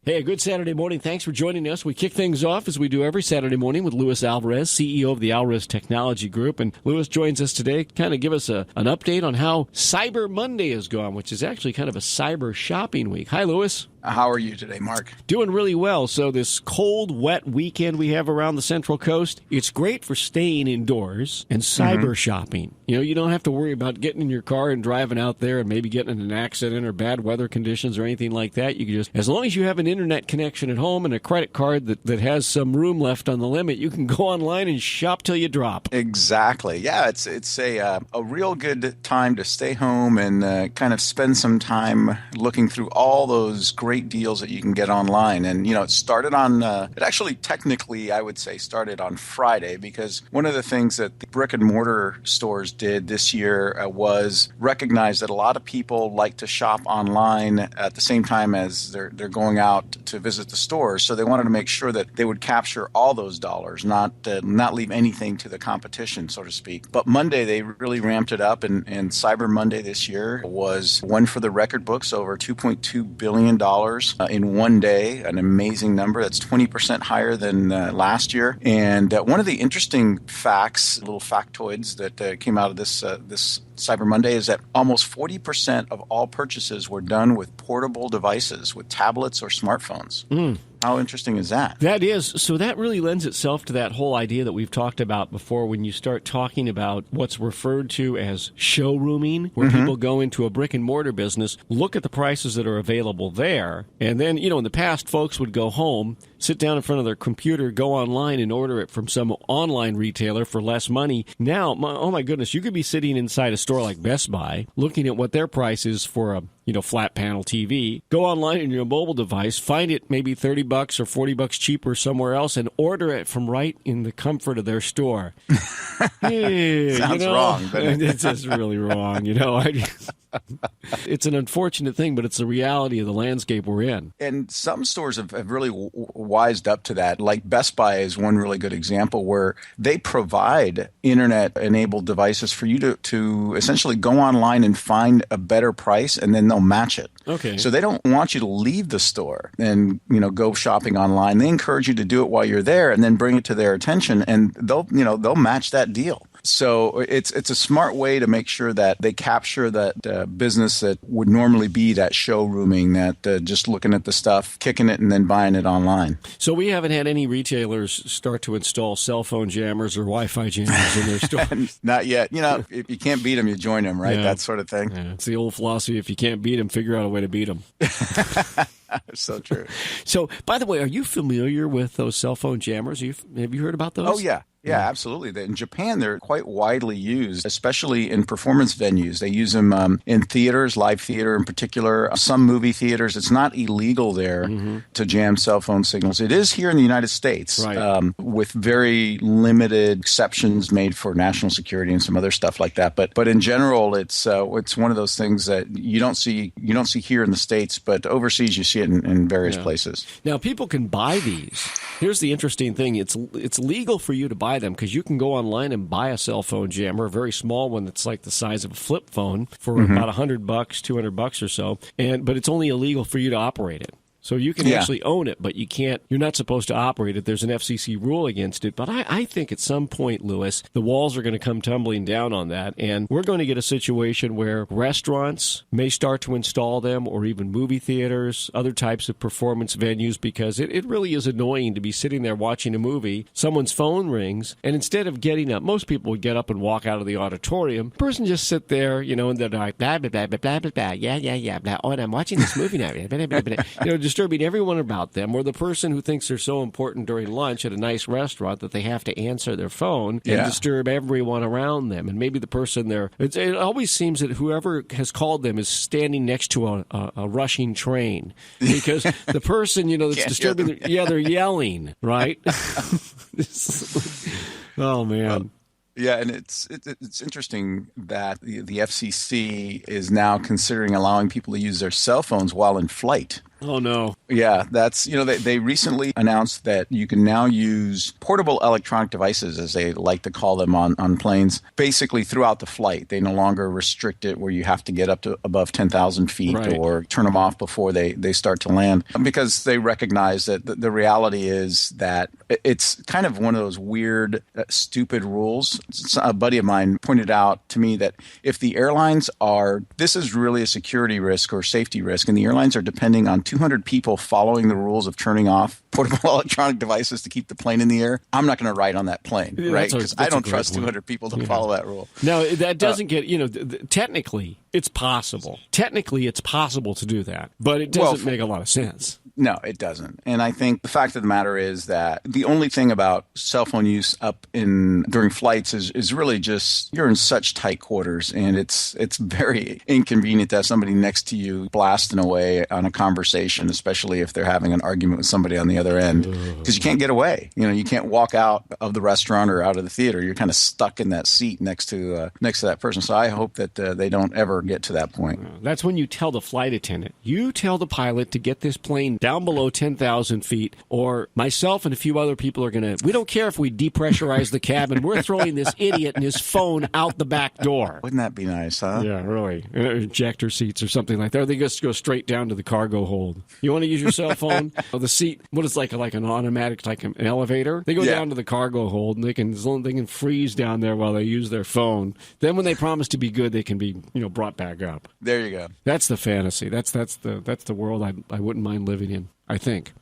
Hey, a good Saturday morning. Thanks for joining us. We kick things off as we do every Saturday morning with Luis Alvarez, CEO of the Alvarez Technology Group. And Luis joins us today to kind of give us an update on how Cyber Monday has gone, which is actually kind of a cyber shopping week. Hi, Luis. How are you today, Mark? Doing really well. So this cold, wet weekend we have around the Central Coast, it's great for staying indoors and cyber shopping. You know, you don't have to worry about getting in your car and driving out there and maybe getting in an accident or bad weather conditions or anything like that. You can just, as long as you have an internet connection at home and a credit card that has some room left on the limit, you can go online and shop till you drop. Exactly. Yeah, it's a real good time to stay home and kind of spend some time looking through all those great deals that you can get online. And, you know, it started on, it actually technically, I would say, started on Friday, because one of the things that the brick and mortar stores did this year was recognize that a lot of people like to shop online at the same time as they're going out to visit the stores. So they wanted to make sure that they would capture all those dollars, not leave anything to the competition, so to speak. But Monday, they really ramped it up, and Cyber Monday this year was one for the record books, over $2.2 billion in one day, an amazing number. That's 20% higher than last year. And one of the interesting facts, little factoids that came out of this Cyber Monday is that almost 40% of all purchases were done with portable devices, with tablets or smartphones. How interesting is that? That is. So that really lends itself to that whole idea that we've talked about before when you start talking about what's referred to as showrooming, where people go into a brick and mortar business, look at the prices that are available there, and then, you know, in the past, folks would go home, sit down in front of their computer, go online and order it from some online retailer for less money. Now, oh my goodness, you could be sitting inside a store like Best Buy, looking at what their price is for a flat panel TV, go online on your mobile device, find it maybe $30 or $40 cheaper somewhere else, and order it from right in the comfort of their store. Hey, Sounds wrong, but it's just really wrong, It's an unfortunate thing, but it's the reality of the landscape we're in. And some stores have really wised up to that. Like Best Buy is one really good example where they provide internet-enabled devices for you to essentially go online and find a better price, and then they'll match it. Okay. So they don't want you to leave the store and go shopping online. They encourage you to do it while you're there, and then bring it to their attention, and they'll match that deal. So it's a smart way to make sure that they capture that business that would normally be that showrooming, that just looking at the stuff, kicking it, and then buying it online. So we haven't had any retailers start to install cell phone jammers or Wi-Fi jammers in their stores. Not yet. If you can't beat them, you join them, right? Yeah. That sort of thing. Yeah. It's the old philosophy: if you can't beat them, figure out a way to beat them. So true. So, by the way, are you familiar with those cell phone jammers? Have you heard about those? Oh, yeah. Yeah, absolutely. In Japan, they're quite widely used, especially in performance venues. They use them in theaters, live theater in particular, some movie theaters. It's not illegal there to jam cell phone signals. It is here in the United States, right. With very limited exceptions made for national security and some other stuff like that. But in general, it's one of those things that you don't see here in the States, but overseas you see it in various places. Now, people can buy these. Here's the interesting thing. It's legal for you to buy them because you can go online and buy a cell phone jammer, a very small one that's like the size of a flip phone, for about $100, $200 or so. But it's only illegal for you to operate it. So you can actually own it, but you're not supposed to operate it. There's an FCC rule against it. But I think at some point, Luis, the walls are going to come tumbling down on that. And we're going to get a situation where restaurants may start to install them, or even movie theaters, other types of performance venues, because it really is annoying to be sitting there watching a movie. Someone's phone rings, and instead of getting up, most people would get up and walk out of the auditorium. The person just sit there, and they're like, blah, blah, blah, blah, blah, blah, blah, yeah, blah. Oh, and I'm watching this movie now. Blah, blah, blah, blah. Disturbing everyone about them, or the person who thinks they're so important during lunch at a nice restaurant that they have to answer their phone and disturb everyone around them. And maybe the person there, it always seems that whoever has called them is standing next to a rushing train, because the person, that's disturbing, they're yelling, right? Oh, man. Yeah, and it's interesting that the FCC is now considering allowing people to use their cell phones while in flight. Oh, no. Yeah, that's, they recently announced that you can now use portable electronic devices, as they like to call them on planes, basically throughout the flight. They no longer restrict it where you have to get up to above 10,000 feet Right. or turn them off before they start to land, because they recognize that the reality is that it's kind of one of those weird, stupid rules. A buddy of mine pointed out to me that if the airlines this is really a security risk or safety risk, and the airlines are depending on 200 people following the rules of turning off portable electronic devices to keep the plane in the air, I'm not going to ride on that plane, right? Because I don't trust 200 people to follow that rule. No, that doesn't get, technically, it's possible. Technically, it's possible to do that, but it doesn't make a lot of sense. No, it doesn't. And I think the fact of the matter is that the only thing about cell phone use during flights is really just you're in such tight quarters, and it's very inconvenient to have somebody next to you blasting away on a conversation, especially if they're having an argument with somebody on the other end, because you can't get away. You can't walk out of the restaurant or out of the theater. You're kind of stuck in that seat next to that person. So I hope that they don't ever get to that point. That's when you tell the flight attendant, you tell the pilot to get this plane down below 10,000 feet, or myself and a few other people are going to, we don't care if we depressurize the cabin, we're throwing this idiot and his phone out the back door. Wouldn't that be nice, huh? Yeah, really. Ejector seats or something like that. Or they just go straight down to the cargo hold. You want to use your cell phone? The seat, what is like an automatic, like an elevator? They go down to the cargo hold, and they can freeze down there while they use their phone. Then when they promise to be good, they can be brought back up. There you go. That's the fantasy. That's the world I wouldn't mind living in, I think.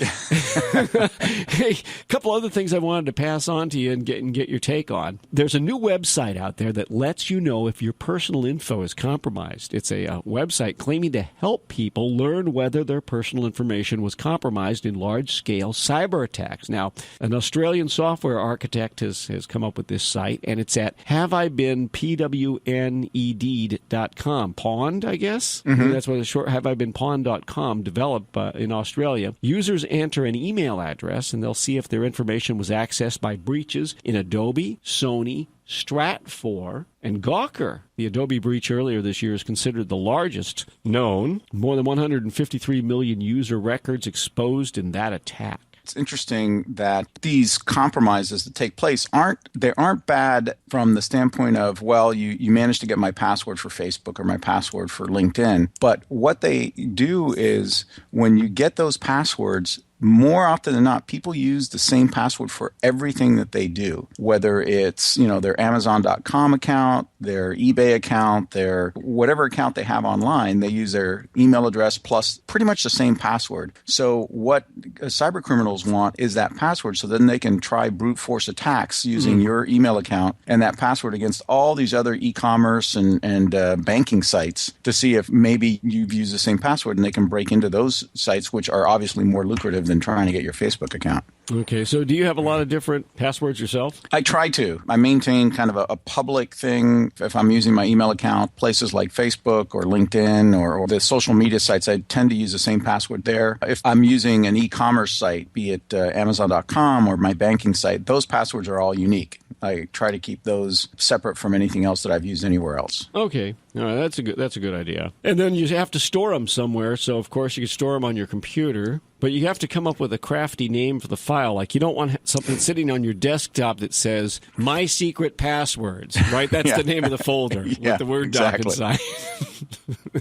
Hey, a couple other things I wanted to pass on to you and get your take on. There's a new website out there that lets you know if your personal info is compromised. It's a website claiming to help people learn whether their personal information was compromised in large-scale cyber attacks. Now, an Australian software architect has come up with this site, and it's at haveibeenpwned.com. Pwned, I guess? Mm-hmm. That's what it's short, haveibeenpwned.com, developed in Australia. Users enter an email address, and they'll see if their information was accessed by breaches in Adobe, Sony, Stratfor, and Gawker. The Adobe breach earlier this year is considered the largest known. More than 153 million user records exposed in that attack. It's interesting that these compromises that take place aren't bad from the standpoint of, well, you managed to get my password for Facebook or my password for LinkedIn. But what they do is when you get those passwords, more often than not, people use the same password for everything that they do, whether it's, their Amazon.com account, their eBay account, their whatever account they have online, they use their email address plus pretty much the same password. So what cyber criminals want is that password, so then they can try brute force attacks using your email account and that password against all these other e-commerce and banking sites to see if maybe you've used the same password, and they can break into those sites, which are obviously more lucrative than trying to get your Facebook account. Okay, so do you have a lot of different passwords yourself? I try to. I maintain kind of a public thing. If I'm using my email account, places like Facebook or LinkedIn or the social media sites, I tend to use the same password there. If I'm using an e-commerce site, be it Amazon.com or my banking site, those passwords are all unique. I try to keep those separate from anything else that I've used anywhere else. Okay. All right, that's a good idea. And then you have to store them somewhere, so of course you can store them on your computer, but you have to come up with a crafty name for the file. Like you don't want something sitting on your desktop that says "My Secret Passwords," right? That's the name of the folder with the Word doc inside.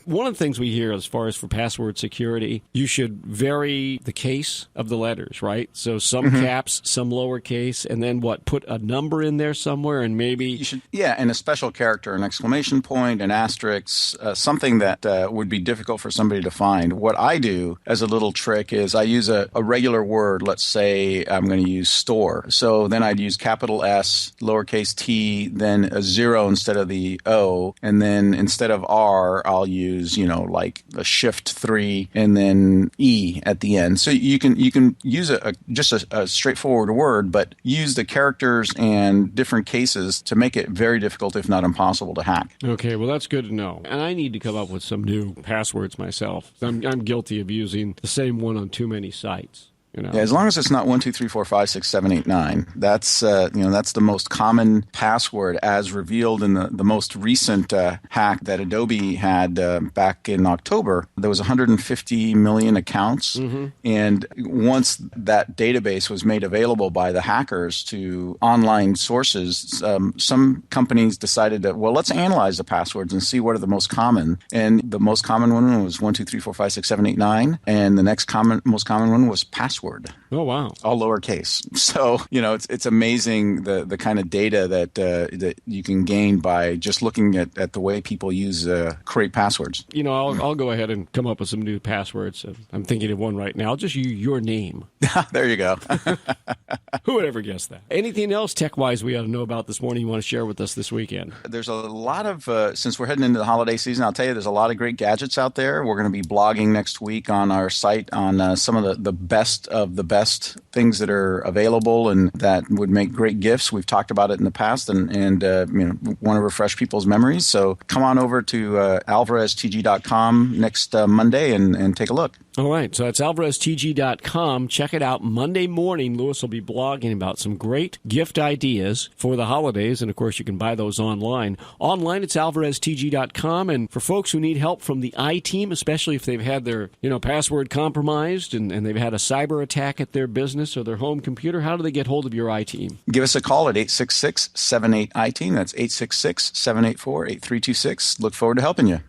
One of the things we hear as far as for password security, you should vary the case of the letters, right? So some caps, some lowercase, and then put a number in there somewhere, and maybe you should, and a special character, an exclamation point, an asterisk, something that would be difficult for somebody to find. What I do as a little trick is I use a regular word. Let's say I'm going to use store. So then I'd use capital S, lowercase t, then a 0 instead of the O, and then instead of R, I'll use, like a shift 3 and then E at the end. So you can use just a straightforward word, but use the characters and different cases to make it very difficult, if not impossible, to hack. Okay, well, that's good to know. And I need to come up with some new passwords myself. I'm guilty of using the same one on too many sites. You know, Yeah, as long as it's not 123456789, that's that's the most common password as revealed in the most recent hack that Adobe had back in October. There was 150 million accounts, and once that database was made available by the hackers to online sources, some companies decided that, well, let's analyze the passwords and see what are the most common. And the most common one was 123456789, and the next most common one was password. Oh, wow. All lowercase. So, it's amazing the kind of data that you can gain by just looking at the way people create passwords. I'll go ahead and come up with some new passwords. I'm thinking of one right now. I'll just use your name. There you go. Who would ever guess that? Anything else tech-wise we ought to know about this morning you want to share with us this weekend? There's a lot of, since we're heading into the holiday season, I'll tell you there's a lot of great gadgets out there. We're going to be blogging next week on our site on some of the best of the best things that are available and that would make great gifts. We've talked about it in the past and want to refresh people's memories. So come on over to alvareztg.com next Monday and take a look. All right, so that's alvareztg.com. Check it out. Monday morning, Louis will be blogging about some great gift ideas for the holidays, and of course, you can buy those online. Online, it's alvareztg.com, and for folks who need help from the I-team, especially if they've had their password compromised and they've had a cyber attack at their business or their home computer, how do they get hold of your I-team? Give us a call at 866-78-I-team. That's 866-784-8326. Look forward to helping you.